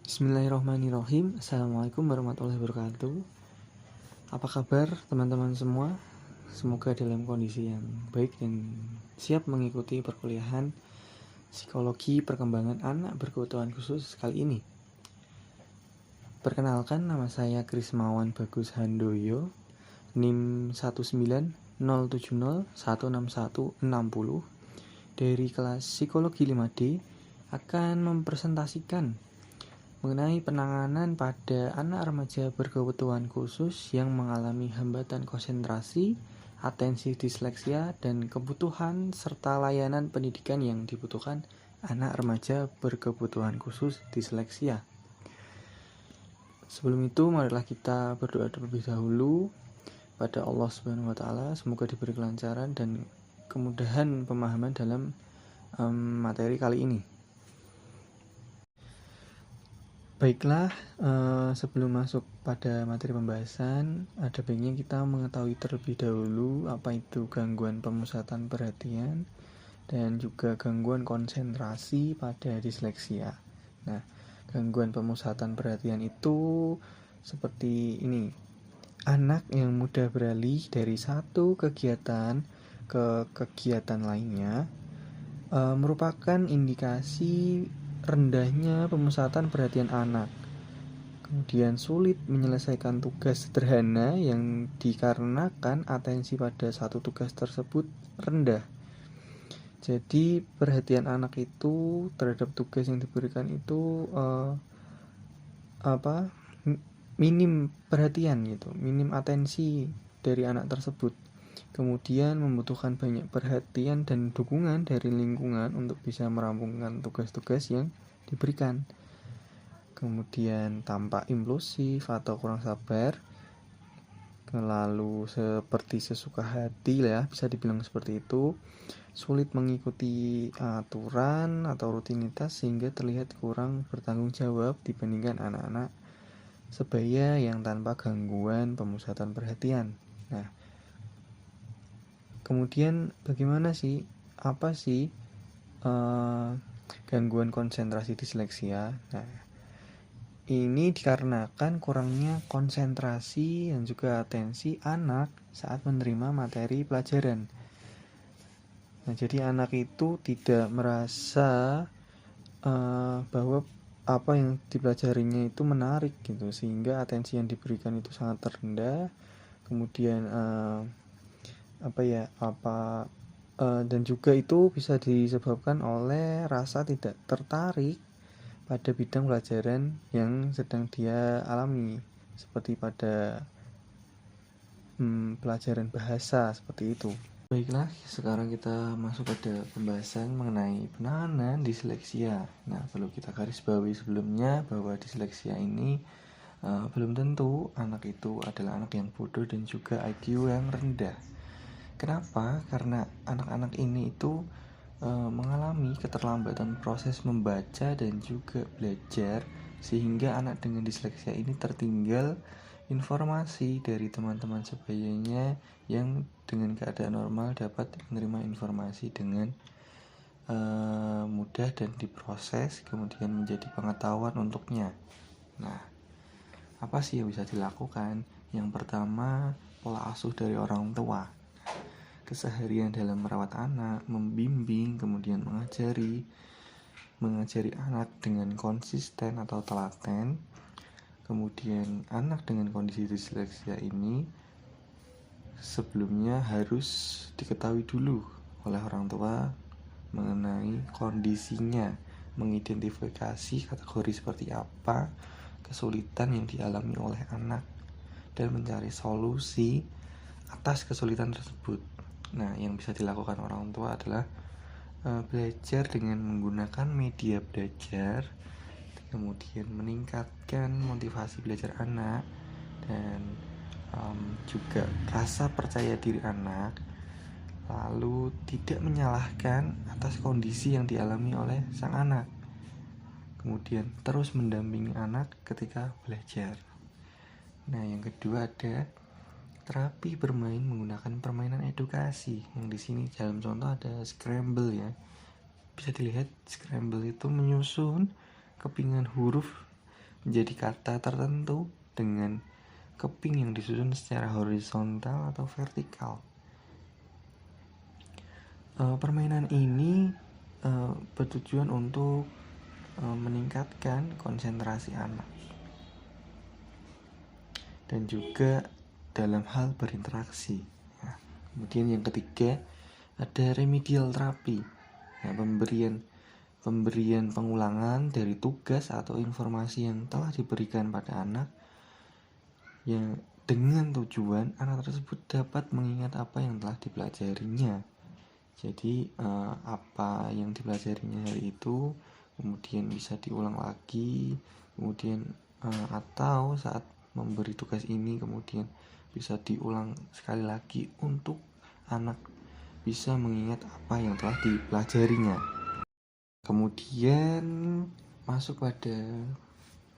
Bismillahirrahmanirrahim. Assalamualaikum warahmatullahi wabarakatuh. Apa kabar teman-teman semua? Semoga dalam kondisi yang baik dan siap mengikuti perkuliahan Psikologi Perkembangan Anak Berkebutuhan Khusus kali ini. Perkenalkan, nama saya Krismawan Bagus Handoyo, NIM 19070161160 dari kelas Psikologi 5D akan mempresentasikan mengenai penanganan pada anak remaja berkebutuhan khusus yang mengalami hambatan konsentrasi, atensi disleksia, dan kebutuhan serta layanan pendidikan yang dibutuhkan anak remaja berkebutuhan khusus disleksia. Sebelum itu, marilah kita berdoa terlebih dahulu pada Allah Subhanahu wa Ta'ala. Semoga diberi kelancaran dan kemudahan pemahaman dalam materi kali ini. Baiklah, sebelum masuk pada materi pembahasan, ada baiknya kita mengetahui terlebih dahulu apa itu gangguan pemusatan perhatian dan juga gangguan konsentrasi pada disleksia. Nah, gangguan pemusatan perhatian itu seperti ini. Anak yang mudah beralih dari satu kegiatan ke kegiatan lainnya merupakan indikasi rendahnya pemusatan perhatian anak. Kemudian sulit menyelesaikan tugas sederhana yang dikarenakan atensi pada satu tugas tersebut rendah. Jadi perhatian anak itu terhadap tugas yang diberikan itu minim perhatian gitu, minim atensi dari anak tersebut. Kemudian membutuhkan banyak perhatian dan dukungan dari lingkungan untuk bisa merampungkan tugas-tugas yang diberikan. Kemudian tampak impulsif atau kurang sabar, lalu seperti sesuka hati ya, bisa dibilang seperti itu. Sulit mengikuti aturan atau rutinitas sehingga terlihat kurang bertanggung jawab dibandingkan anak-anak sebaya yang tanpa gangguan pemusatan perhatian. Nah, kemudian bagaimana sih, apa sih gangguan konsentrasi disleksia? Nah, ini dikarenakan kurangnya konsentrasi dan juga atensi anak saat menerima materi pelajaran. Nah, jadi anak itu tidak merasa bahwa apa yang dipelajarinya itu menarik gitu, sehingga atensi yang diberikan itu sangat rendah. Kemudian dan juga itu bisa disebabkan oleh rasa tidak tertarik pada bidang pelajaran yang sedang dia alami, seperti pada pelajaran bahasa seperti itu. Baiklah, sekarang kita masuk pada pembahasan mengenai penanganan disleksia. Nah, perlu kita garis bawahi sebelumnya bahwa disleksia ini belum tentu anak itu adalah anak yang bodoh dan juga IQ yang rendah. Kenapa? Karena anak-anak ini itu mengalami keterlambatan proses membaca dan juga belajar, sehingga anak dengan disleksia ini tertinggal informasi dari teman-teman sebayanya yang dengan keadaan normal dapat menerima informasi dengan mudah dan diproses kemudian menjadi pengetahuan untuknya. Nah, apa sih yang bisa dilakukan? Yang pertama, pola asuh dari orang tua. Keseharian dalam merawat anak, membimbing, kemudian mengajari anak dengan konsisten atau telaten. Kemudian anak dengan kondisi disleksia ini sebelumnya harus diketahui dulu oleh orang tua mengenai kondisinya, mengidentifikasi kategori seperti apa kesulitan yang dialami oleh anak dan mencari solusi atas kesulitan tersebut. Nah, yang bisa dilakukan orang tua adalah belajar dengan menggunakan media belajar, kemudian meningkatkan motivasi belajar anak dan juga rasa percaya diri anak, lalu tidak menyalahkan atas kondisi yang dialami oleh sang anak, kemudian terus mendampingi anak ketika belajar. Nah, yang kedua ada terapi bermain menggunakan permainan edukasi, yang di sini dalam contoh ada scramble ya. Bisa dilihat scramble itu menyusun kepingan huruf menjadi kata tertentu dengan keping yang disusun secara horizontal atau vertikal. Permainan ini bertujuan untuk meningkatkan konsentrasi anak dan juga dalam hal berinteraksi. Nah, kemudian yang ketiga ada remedial terapi. Nah, pemberian pengulangan dari tugas atau informasi yang telah diberikan pada anak yang dengan tujuan anak tersebut dapat mengingat apa yang telah dipelajarinya. Jadi apa yang dipelajarinya hari itu kemudian bisa diulang lagi, kemudian atau saat memberi tugas ini kemudian bisa diulang sekali lagi untuk anak bisa mengingat apa yang telah dipelajarinya. Kemudian masuk pada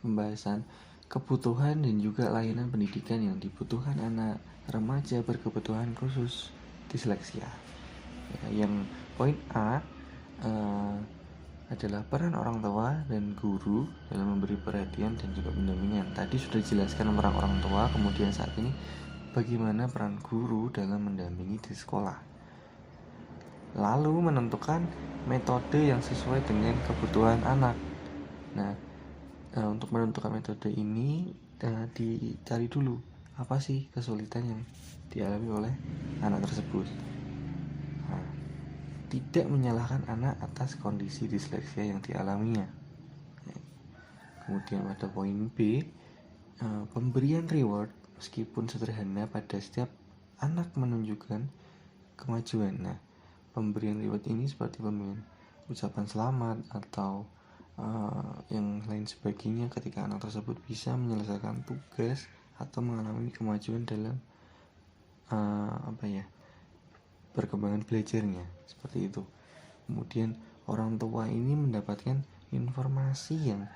pembahasan kebutuhan dan juga layanan pendidikan yang dibutuhkan anak remaja berkebutuhan khusus disleksia. Yang poin A adalah peran orang tua dan guru dalam memberi perhatian dan juga pendampingan. Tadi sudah dijelaskan peran orang tua, kemudian saat ini bagaimana peran guru dalam mendampingi di sekolah. Lalu menentukan metode yang sesuai dengan kebutuhan anak. Nah, untuk menentukan metode ini dicari dulu apa sih kesulitan yang dialami oleh anak tersebut. Nah, tidak menyalahkan anak atas kondisi disleksia yang dialaminya. Kemudian pada poin B, pemberian reward meskipun sederhana pada setiap anak menunjukkan kemajuan. Nah, pemberian reward ini seperti pemberian ucapan selamat atau yang lain sebagainya ketika anak tersebut bisa menyelesaikan tugas atau mengalami kemajuan dalam perkembangan belajarnya, seperti itu. Kemudian orang tua ini mendapatkan informasi yang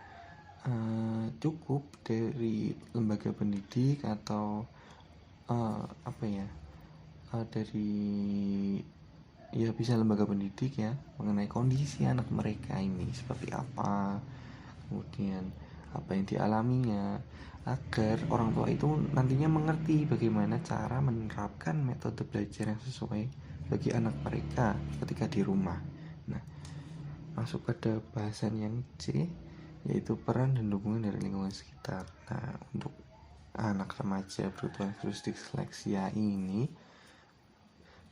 cukup dari lembaga pendidik atau bisa lembaga pendidik ya, mengenai kondisi anak mereka ini seperti apa, kemudian apa yang dialaminya, agar orang tua itu nantinya mengerti bagaimana cara menerapkan metode belajar yang sesuai bagi anak mereka ketika di rumah. Nah, masuk pada bahasan yang C, yaitu peran dan dukungan dari lingkungan sekitar. Nah, untuk anak remaja berkebutuhan khusus disleksia ini,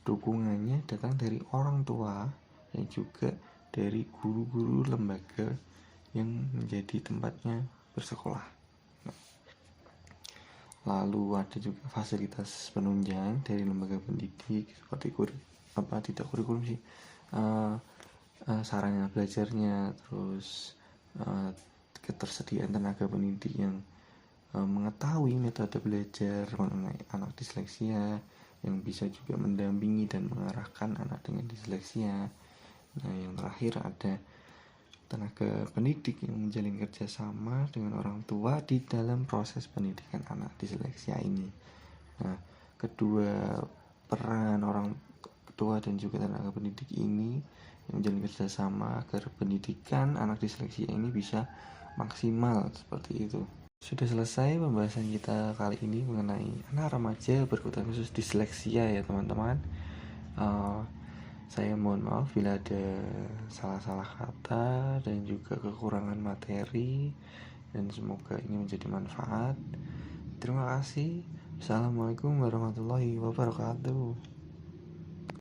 dukungannya datang dari orang tua dan juga dari guru-guru lembaga yang menjadi tempatnya bersekolah. Lalu ada juga fasilitas penunjang dari lembaga pendidik seperti sarana belajarnya, terus ketersediaan tenaga pendidik yang mengetahui metode belajar mengenai anak disleksia, yang bisa juga mendampingi dan mengarahkan anak dengan disleksia. Nah, yang terakhir ada tenaga pendidik yang menjalin kerjasama dengan orang tua di dalam proses pendidikan anak disleksia ini. Nah, kedua peran orang tua dan juga tenaga pendidik ini yang menjalin kerjasama agar pendidikan anak disleksia ini bisa maksimal, seperti itu. Sudah selesai pembahasan kita kali ini mengenai anak remaja berkebutuhan khusus disleksia ya teman-teman. Saya mohon maaf bila ada salah-salah kata dan juga kekurangan materi, dan semoga ini menjadi manfaat. Terima kasih. Assalamualaikum warahmatullahi wabarakatuh.